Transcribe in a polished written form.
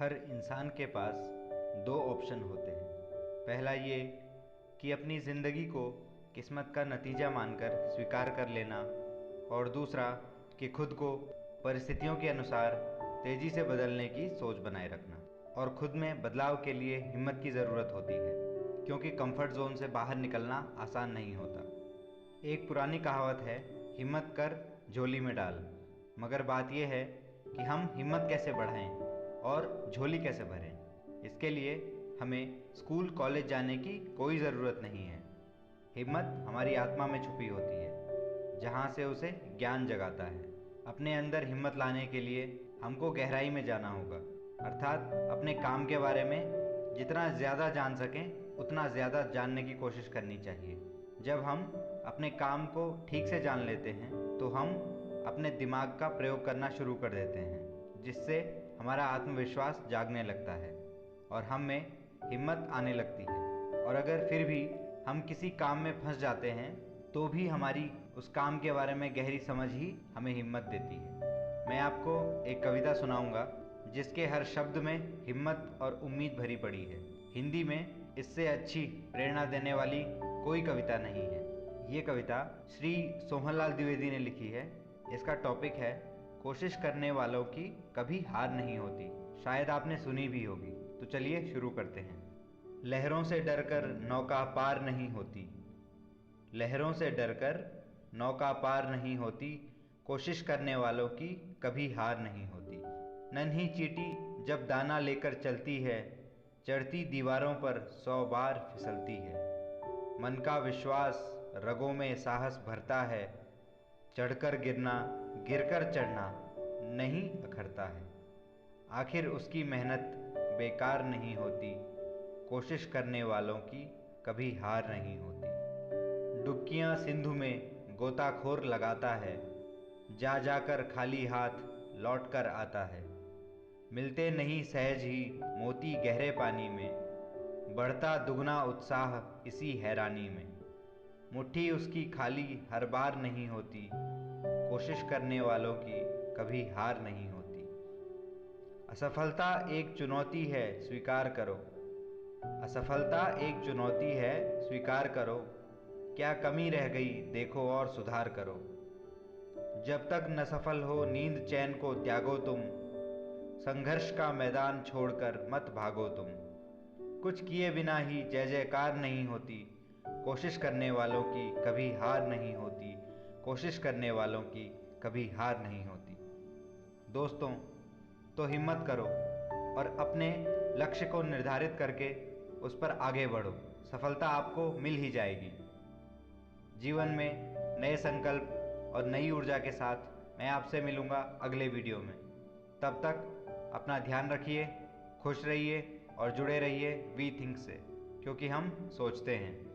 हर इंसान के पास दो ऑप्शन होते हैं। पहला ये कि अपनी ज़िंदगी को किस्मत का नतीजा मानकर स्वीकार कर लेना, और दूसरा कि खुद को परिस्थितियों के अनुसार तेज़ी से बदलने की सोच बनाए रखना। और खुद में बदलाव के लिए हिम्मत की ज़रूरत होती है, क्योंकि कंफर्ट जोन से बाहर निकलना आसान नहीं होता। एक पुरानी कहावत है, हिम्मत कर झोली में डाल। मगर बात यह है कि हम हिम्मत कैसे बढ़ाएं और झोली कैसे भरें। इसके लिए हमें स्कूल कॉलेज जाने की कोई ज़रूरत नहीं है। हिम्मत हमारी आत्मा में छुपी होती है, जहाँ से उसे ज्ञान जगाता है। अपने अंदर हिम्मत लाने के लिए हमको गहराई में जाना होगा, अर्थात अपने काम के बारे में जितना ज़्यादा जान सकें उतना ज़्यादा जानने की कोशिश करनी चाहिए। जब हम अपने काम को ठीक से जान लेते हैं तो हम अपने दिमाग का प्रयोग करना शुरू कर देते हैं, जिससे हमारा आत्मविश्वास जागने लगता है और हम में हिम्मत आने लगती है। और अगर फिर भी हम किसी काम में फंस जाते हैं तो भी हमारी उस काम के बारे में गहरी समझ ही हमें हिम्मत देती है। मैं आपको एक कविता सुनाऊंगा जिसके हर शब्द में हिम्मत और उम्मीद भरी पड़ी है। हिंदी में इससे अच्छी प्रेरणा देने वाली कोई कविता नहीं है। ये कविता श्री सोहनलाल द्विवेदी ने लिखी है। इसका टॉपिक है, कोशिश करने वालों की कभी हार नहीं होती। शायद आपने सुनी भी होगी। तो चलिए शुरू करते हैं। लहरों से डरकर नौका पार नहीं होती, लहरों से डरकर नौका पार नहीं होती, कोशिश करने वालों की कभी हार नहीं होती। नन्ही चींटी जब दाना लेकर चलती है, चढ़ती दीवारों पर 100 बार फिसलती है। मन का विश्वास रगों में साहस भरता है, चढ़कर गिरना गिरकर चढ़ना नहीं अखरता है। आखिर उसकी मेहनत बेकार नहीं होती, कोशिश करने वालों की कभी हार नहीं होती। डुबकियां सिंधु में गोताखोर लगाता है, जा जाकर खाली हाथ लौट कर आता है। मिलते नहीं सहज ही मोती गहरे पानी में, बढ़ता दुगना उत्साह इसी हैरानी में। मुट्ठी उसकी खाली हर बार नहीं होती, कोशिश करने वालों की कभी हार नहीं होती। असफलता एक चुनौती है, स्वीकार करो। असफलता एक चुनौती है, स्वीकार करो। क्या कमी रह गई देखो और सुधार करो। जब तक न सफल हो नींद चैन को त्यागो तुम, संघर्ष का मैदान छोड़कर मत भागो तुम। कुछ किए बिना ही जय जयकार नहीं होती, कोशिश करने वालों की कभी हार नहीं होती। कोशिश करने वालों की कभी हार नहीं होती। दोस्तों, तो हिम्मत करो और अपने लक्ष्य को निर्धारित करके उस पर आगे बढ़ो। सफलता आपको मिल ही जाएगी। जीवन में नए संकल्प और नई ऊर्जा के साथ मैं आपसे मिलूंगा अगले वीडियो में। तब तक अपना ध्यान रखिए, खुश रहिए और जुड़े रहिए वी थिंक से, क्योंकि हम सोचते हैं।